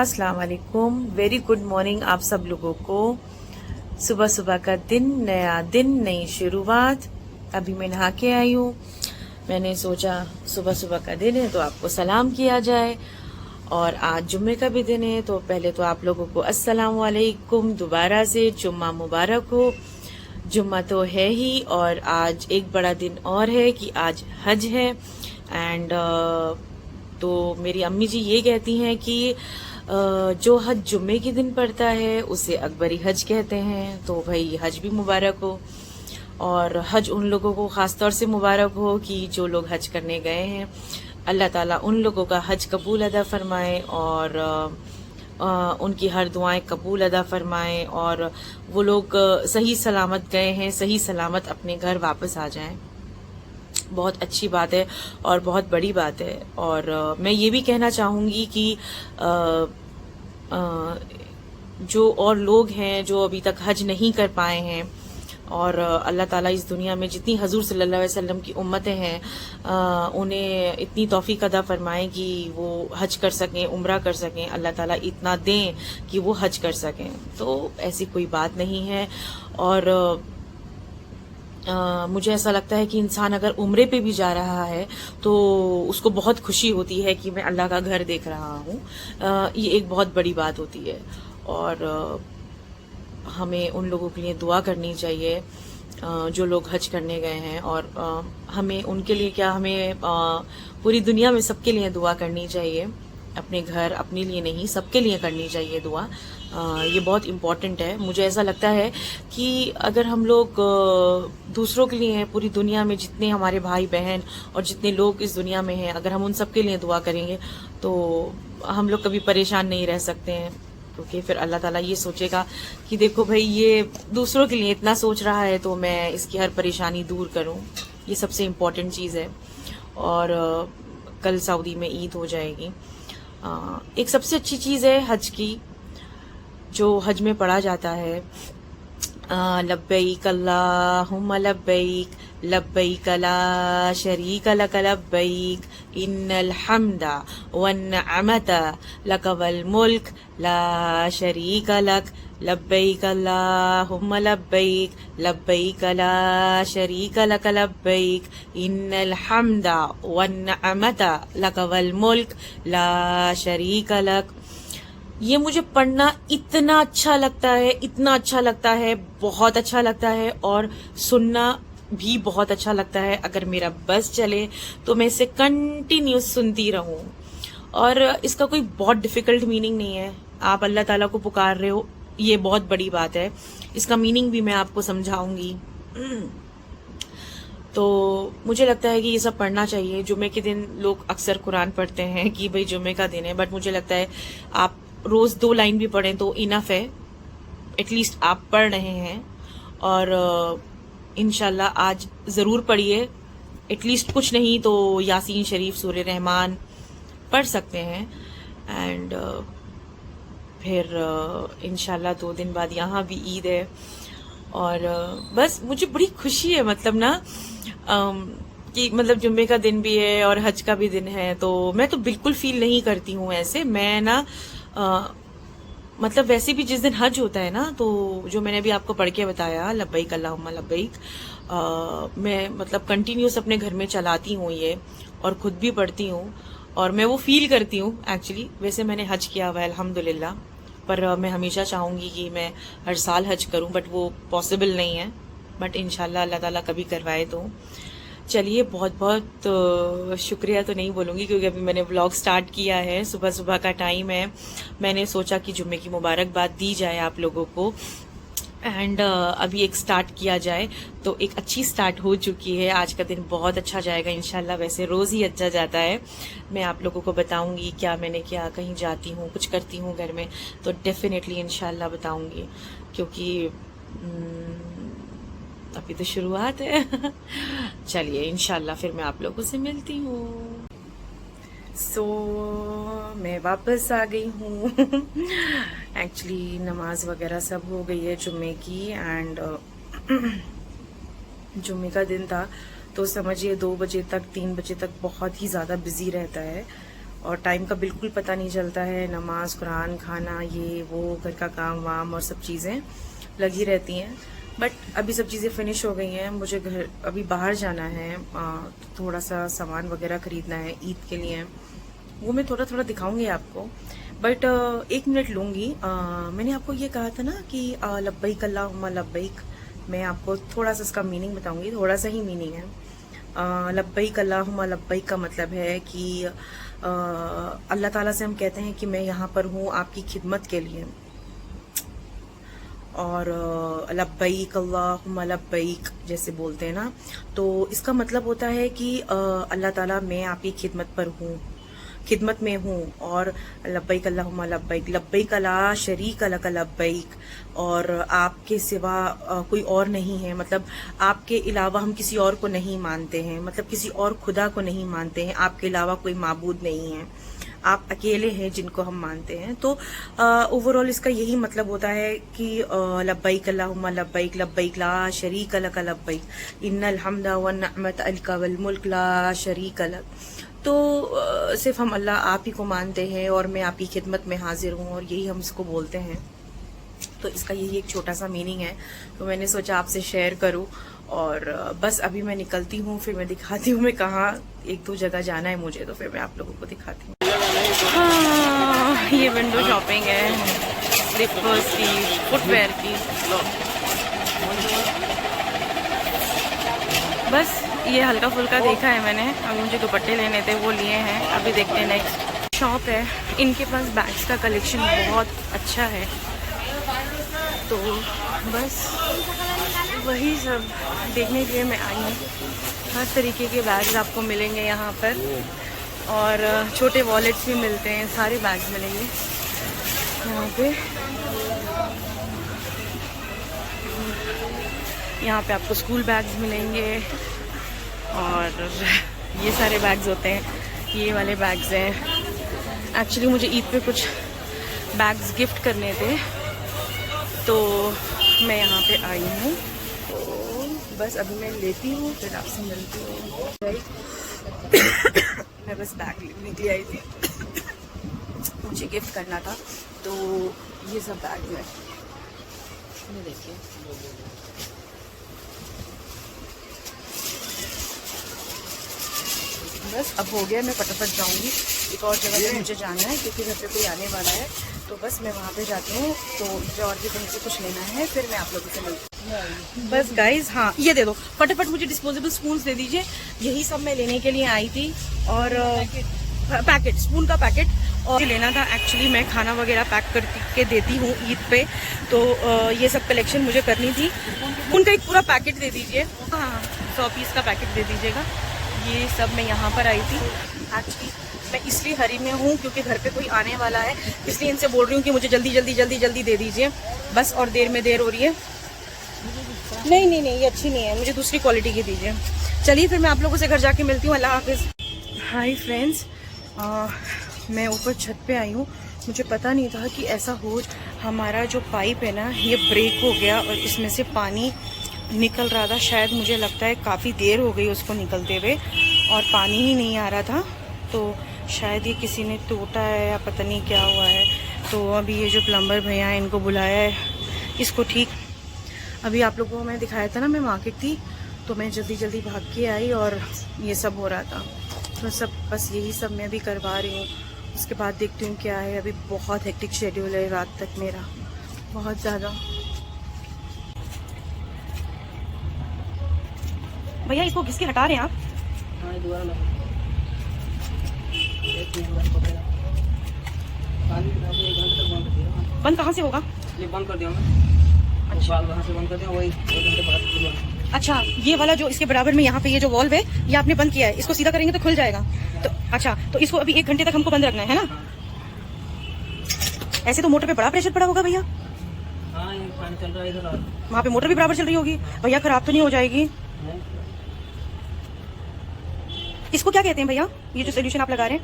अस्सलाम वालेकुम, very good morning आप सब लोगों को। सुबह सुबह का दिन, नया दिन, नई शुरुआत। अभी मैं नहा के आई हूँ। मैंने सोचा सुबह सुबह का दिन है तो आपको सलाम किया जाए, और आज जुम्मे का भी दिन है तो पहले तो आप लोगों को अस्सलाम वालेकुम, दोबारा से जुम्मा मुबारक हो। जुम्मा तो है ही, और आज एक बड़ा दिन और है कि आज हज है। एंड तो मेरी अम्मी जी ये कहती हैं कि जो हज जुम्मे के दिन पड़ता है उसे अकबरी हज कहते हैं, तो भाई हज भी मुबारक हो। और हज उन लोगों को खास तौर से मुबारक हो कि जो लोग हज करने गए हैं। अल्लाह ताला उन लोगों का हज कबूल अदा फरमाए, और उनकी हर दुआएं कबूल अदा फरमाए, और वो लोग सही सलामत गए हैं, सही सलामत अपने घर वापस आ जाएं। बहुत अच्छी बात है और बहुत बड़ी बात है। और मैं ये भी कहना चाहूँगी कि जो और लोग हैं जो अभी तक हज नहीं कर पाए हैं, और अल्लाह ताला इस दुनिया में जितनी हजूर सल्लल्लाहु अलैहि वसल्लम की उम्मतें हैं उन्हें इतनी तौफीक अदा फरमाएं कि वो हज कर सकें, उम्रा कर सकें। अल्लाह ताला इतना दें कि वो हज कर सकें। तो ऐसी कोई बात नहीं है। और मुझे ऐसा लगता है कि इंसान अगर उम्रे पे भी जा रहा है तो उसको बहुत खुशी होती है कि मैं अल्लाह का घर देख रहा हूँ। ये एक बहुत बड़ी बात होती है, और हमें उन लोगों के लिए दुआ करनी चाहिए जो लोग हज करने गए हैं। और हमें उनके लिए क्या, हमें पूरी दुनिया में सबके लिए दुआ करनी चाहिए। अपने घर, अपने लिए नहीं, सबके लिए करनी चाहिए दुआ। ये बहुत इम्पोर्टेंट है। मुझे ऐसा लगता है कि अगर हम लोग दूसरों के लिए, पूरी दुनिया में जितने हमारे भाई बहन और जितने लोग इस दुनिया में हैं, अगर हम उन सबके लिए दुआ करेंगे तो हम लोग कभी परेशान नहीं रह सकते हैं। क्योंकि फिर अल्लाह ताला ये सोचेगा कि देखो भाई, ये दूसरों के लिए इतना सोच रहा है तो मैं इसकी हर परेशानी दूर करूं। ये सबसे इम्पोर्टेंट चीज़ है। और कल सऊदी में ईद हो जाएगी। एक सबसे अच्छी चीज़ है हज की, जो हज में पढ़ा जाता है, लब्बैक अल्लाहुम्मा लब्बैक, लब्बैक ला शरीक लक लब्बैक, इन्नल हम्दा वन निअमता लक वल मुल्क ला शरीक लक, लब्बैक अल्लाहुम्मा लब्बैक, लब्बैक ला शरीक लक लब्बैक, इन्नल हम्दा वन निअमता लक वल मुल्क ला शरीक लक। ये मुझे पढ़ना इतना अच्छा लगता है, इतना अच्छा लगता है, बहुत अच्छा लगता है, और सुनना भी बहुत अच्छा लगता है। अगर मेरा बस चले तो मैं इसे कंटिन्यूस सुनती रहूं। और इसका कोई बहुत डिफिकल्ट मीनिंग नहीं है। आप अल्लाह ताला को पुकार रहे हो, ये बहुत बड़ी बात है। इसका मीनिंग भी मैं आपको समझाऊंगी। तो मुझे लगता है कि ये सब पढ़ना चाहिए। जुम्मे के दिन लोग अक्सर कुरान पढ़ते हैं कि भाई जुम्मे का दिन है, बट मुझे लगता है आप रोज 2 लाइन भी पढ़ें तो इनफ है। एटलीस्ट आप पढ़ रहे हैं, और इंशाल्लाह आज ज़रूर पढ़िए। एटलीस्ट कुछ नहीं तो यासीन शरीफ, सूरह रहमान पढ़ सकते हैं। एंड फिर इंशाल्लाह 2 दिन बाद यहाँ भी ईद है। और बस मुझे बड़ी खुशी है, मतलब ना कि मतलब जुम्मे का दिन भी है और हज का भी दिन है। तो मैं तो बिल्कुल फील नहीं करती हूँ ऐसे। मैं ना मतलब वैसे भी जिस दिन हज होता है ना, तो जो मैंने अभी आपको पढ़ के बताया, लब्बैक अल्लाहुम्मा लब्बैक, मैं मतलब कंटिन्यूस अपने घर में चलाती हूँ ये, और खुद भी पढ़ती हूँ, और मैं वो फील करती हूँ एक्चुअली। वैसे मैंने हज किया हुआ है अल्हम्दुलिल्लाह, पर मैं हमेशा चाहूँगी कि मैं हर साल हज करूँ, बट वो पॉसिबल नहीं है। बट इंशाल्लाह अल्लाह ताला कभी करवाए तो। चलिए, बहुत बहुत शुक्रिया तो नहीं बोलूँगी क्योंकि अभी मैंने व्लॉग स्टार्ट किया है, सुबह सुबह का टाइम है। मैंने सोचा कि जुम्मे की मुबारकबाद दी जाए आप लोगों को। एंड अभी एक स्टार्ट किया जाए, तो एक अच्छी स्टार्ट हो चुकी है। आज का दिन बहुत अच्छा जाएगा इंशाल्लाह। वैसे रोज़ ही अच्छा जाता है। मैं आप लोगों को बताऊंगी क्या मैंने किया, कहीं जाती हूँ, कुछ करती हूँ घर में, तो डेफिनेटली इंशाल्लाह बताऊंगी, क्योंकि अभी तो शुरुआत है। चलिए इंशाल्लाह फिर मैं आप लोगों से मिलती हूँ। सो मैं वापस आ गई हूँ। एक्चुअली नमाज वगैरह सब हो गई है जुम्मे की। एंड जुम्मे का दिन था तो समझिए 2 बजे तक, 3 बजे तक बहुत ही ज़्यादा बिजी रहता है। और टाइम का बिल्कुल पता नहीं चलता है। नमाज, कुरान, खाना, ये वो, घर का काम वाम और सब चीज़ें लगी रहती हैं। बट अभी सब चीज़ें फिनिश हो गई हैं। मुझे घर अभी बाहर जाना है, थोड़ा सा सामान वगैरह खरीदना है ईद के लिए। वो मैं थोड़ा थोड़ा दिखाऊंगी आपको, बट 1 मिनट लूँगी। मैंने आपको ये कहा था ना कि लब्बैक अल्लाहुम्मा लब्बैक, मैं आपको थोड़ा सा इसका मीनिंग बताऊंगी, थोड़ा सा ही मीनिंग है। लब्बैक अल्लाहुम्मा लब्बैक का मतलब है कि अल्लाह ताला से हम कहते हैं कि मैं यहाँ पर हूँ आपकी खिदमत के लिए, और लब्बैक अल्लाहुम्मा लब्बैक जैसे बोलते हैं ना, तो इसका मतलब होता है कि अल्लाह ताला मैं आपकी खिदमत में हूँ, और लब्बैक अल्लाहुम्मा लब्बैक, लब्बैक ला शरीक लक लब्बैक, और आपके सिवा कोई और नहीं है, मतलब आपके अलावा हम किसी और को नहीं मानते हैं, मतलब किसी और खुदा को नहीं मानते हैं, आपके अलावा कोई माबूद नहीं है, आप अकेले हैं जिनको हम मानते हैं। तो ओवरऑल इसका यही मतलब होता है कि लब्बैक अल्लाहुम्मा लब्बैक, लब्बैक ला शरीक लक लब्बैक, इन्नल हम्दा वन निअमत लक वल मुल्क ला शरीक लक। तो सिर्फ हम अल्लाह आप ही को मानते हैं और मैं आपकी खिदमत में हाजिर हूँ, और यही हम इसको बोलते हैं। तो इसका यही एक छोटा सा मीनिंग है, तो मैंने सोचा आपसे शेयर करूँ। और बस अभी मैं निकलती हूँ, फिर मैं दिखाती हूँ मैं कहाँ 1-2 जगह जाना है मुझे, तो फिर मैं आप लोगों को दिखाती हूँ। हाँ, ये विंडो शॉपिंग है, स्लीपर्स की, फुटवेयर की। बस ये हल्का फुल्का देखा है मैंने, अभी मुझे दुपट्टे लेने थे वो लिए हैं। अभी देखते हैं नेक्स्ट शॉप है, इनके पास बैग्स का कलेक्शन बहुत अच्छा है, तो बस वही सब देखने के लिए मैं आई हूँ। हर तरीके के बैग्स आपको मिलेंगे यहाँ पर, और छोटे वॉलेट्स भी मिलते हैं, सारे बैग्स मिलेंगे यहाँ पे। यहाँ पे आपको स्कूल बैग्स मिलेंगे, और ये सारे बैग्स होते हैं, ये वाले बैग्स हैं। एक्चुअली मुझे ईद पे कुछ बैग्स गिफ्ट करने थे, तो मैं यहाँ पे आई हूँ। तो बस अभी मैं लेती हूँ, फिर आपसे मिलती हूँ। मैं बस बैग लेने के लिए आई थी, मुझे गिफ्ट करना था, तो ये सब बैग में ये देखिए। बस अब हो गया, मैं फटाफट जाऊंगी, एक और जगह पे मुझे जाना है क्योंकि घर पे कोई आने वाला है, तो बस मैं वहाँ पे जाती हूँ। तो मुझे और भी कहीं से कुछ लेना है, फिर मैं आप लोगों से मिलती हूँ। बस गाइज, हाँ ये दे दो फटाफट, मुझे डिस्पोजेबल स्पून दे दीजिए, यही सब मैं लेने के लिए आई थी। और पैकेट, स्पून का पैकेट और लेना था। एक्चुअली मैं खाना वगैरह पैक करके देती हूँ ईद पे, तो ये सब कलेक्शन मुझे करनी थी। उनका एक पूरा पैकेट दे दीजिए, हाँ 100 पीस का पैकेट दे दीजिएगा। ये सब मैं यहाँ पर आई थी। एक्चुअली मैं इसलिए हरी में हूँ क्योंकि घर पे कोई आने वाला है, इसलिए इनसे बोल रही हूँ कि मुझे जल्दी जल्दी जल्दी जल्दी दे दीजिए बस, और देर में देर हो रही है। नहीं नहीं नहीं, ये अच्छी नहीं है, मुझे दूसरी क्वालिटी की दीजिए। चलिए फिर मैं आप लोगों से घर जाके मिलती हूँ। अल्लाह हाफिज़। हाय फ्रेंड्स, मैं ऊपर छत पे आई हूँ, मुझे पता नहीं था कि ऐसा हो। हमारा जो पाइप है ना, ये ब्रेक हो गया और इसमें से पानी निकल रहा था। शायद मुझे लगता है काफ़ी देर हो गई उसको निकलते हुए, और पानी ही नहीं आ रहा था, तो शायद ये किसी ने टूटा है या पता नहीं क्या हुआ है। तो अभी ये जो प्लम्बर भैया हैं, इनको बुलाया है इसको ठीक। अभी आप लोगों को मैं दिखाया था ना, मैं मार्केट थी, तो मैं जल्दी जल्दी भाग के आई और ये सब हो रहा था। तो सब बस यही सब मैं भी करवा रही हूँ, उसके बाद देखती हूँ क्या है। अभी बहुत हेक्टिक शेड्यूल है रात तक मेरा, बहुत ज़्यादा। भैया इसको घिस के हटा रहे हैं आप? बंद कहाँ से होगा? ये बंद कर दिया मैं। अच्छा, वहाँ से बंद कर दिया, वही 1 घंटे बाद खुलवा। अच्छा, ये वाला जो इसके बराबर में यहाँ पे ये जो वॉल्व है, ये आपने बंद किया है, इसको सीधा करेंगे तो खुल जाएगा। तो अच्छा, तो इसको अभी 1 घंटे तक हमको बंद रखना है ना? ऐसे तो मोटर पे बड़ा प्रेशर पड़ा होगा भैया। हाँ, ये पानी चल रहा है इधर, वहाँ पे मोटर भी बराबर चल रही होगी भैया, खराब तो नहीं हो जाएगी? इसको क्या कहते हैं भैया, ये जो सोल्यूशन आप लगा रहे हैं?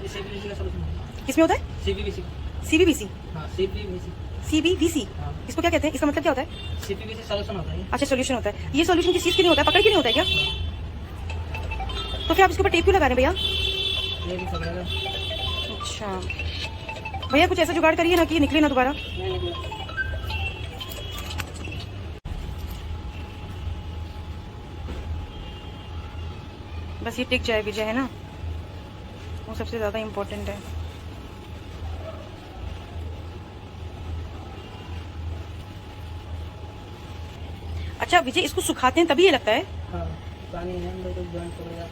सीबीबीसी का सॉल्यूशन। किसमें होता है? सीबीबीसी। सीबीबीसी? हाँ, सीबीबीसी। सीबीबीसी, इसको क्या कहते हैं? इसका मतलब क्या होता है? सीबीबीसी सॉल्यूशन होता है। अच्छा, सोल्यूशन होता है। ये सोल्यूशन किस चीज के लिए होता है, पकड़ के लिए होता है क्या? तो फिर आप इसके ऊपर टेप क्यों लगा रहे हैं भैया? ये भी पकड़ेगा। अच्छा भैया कुछ ऐसा जुगाड़ करिए ना कि निकले ना दोबारा। नहीं निकला। बस ये टिक जाए विजय है ना, वो सबसे ज्यादा इम्पोर्टेंट है। अच्छा विजय, इसको सुखाते हैं तभी ये लगता है? हाँ पानी है अंदर तो जॉइंट पड़ेगा।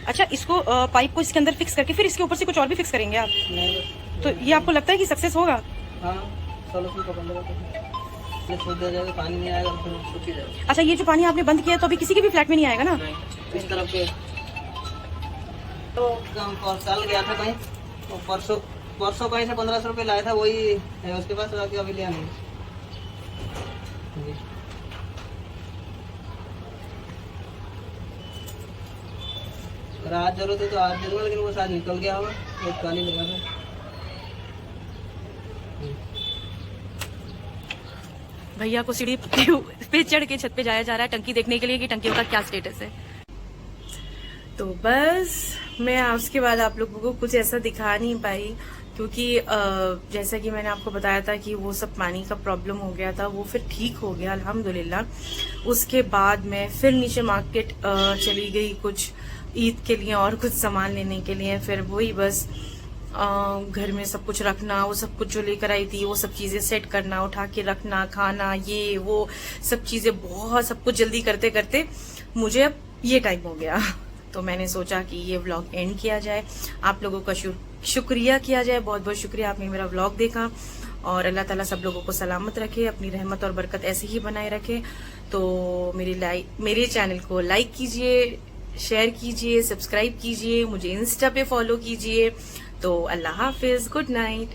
अच्छा इसको पाइप को इसके अंदर फिक्स करके फिर इसके ऊपर से कुछ और भी फिक्स करेंगे आप? नहीं बस। तो ये आपको लगता है कि सक्सेस होगा? हाँ सोल्यूशन पकड़ लेगा तो सूख जाएगा, पानी नहीं आएगा फिर सूख ही जाएगा। अच्छा ये जो पानी आपने बंद किया है तो अभी किसी के भी फ्लैट में नहीं आएगा ना? नहीं, इस तरफ के तो कल गया था कहीं तो परसों कहीं से 1500 रुपये लाया था, वही है उसके पास, जाके अभी लिया नहीं। जी। अगर आज जरूरत है तो आज दे दूंगा, लेकिन वो आज निकल गया होगा, एक काली लगा था। भैया को सीढ़ी पे चढ़ के छत पे जाया जा रहा है टंकी देखने के लिए कि टंकियों का क्या स्टेटस है। तो बस मैं उसके बाद आप लोगों को कुछ ऐसा दिखा नहीं पाई क्योंकि जैसा कि मैंने आपको बताया था कि वो सब पानी का प्रॉब्लम हो गया था, वो फिर ठीक हो गया अल्हम्दुलिल्लाह। उसके बाद मैं फिर नीचे मार्केट चली गई कुछ ईद के लिए और कुछ सामान लेने के लिए। फिर वही बस घर में सब कुछ रखना, वो सब कुछ जो लेकर आई थी वो सब चीजें सेट करना, उठा के रखना, खाना, ये वो सब चीजें, बहुत सब कुछ जल्दी करते करते मुझे अब ये टाइम हो गया। तो मैंने सोचा कि ये व्लॉग एंड किया जाए, आप लोगों का शुक्रिया किया जाए। बहुत बहुत शुक्रिया, आपने मेरा व्लॉग देखा और अल्लाह ताला सब लोगों को सलामत रखे, अपनी रहमत और बरकत ऐसे ही बनाए रखे। तो मेरे चैनल को लाइक कीजिए, शेयर कीजिए, सब्सक्राइब कीजिए, मुझे इंस्टा पे फॉलो कीजिए। तो अल्लाह हाफिज, गुड नाइट।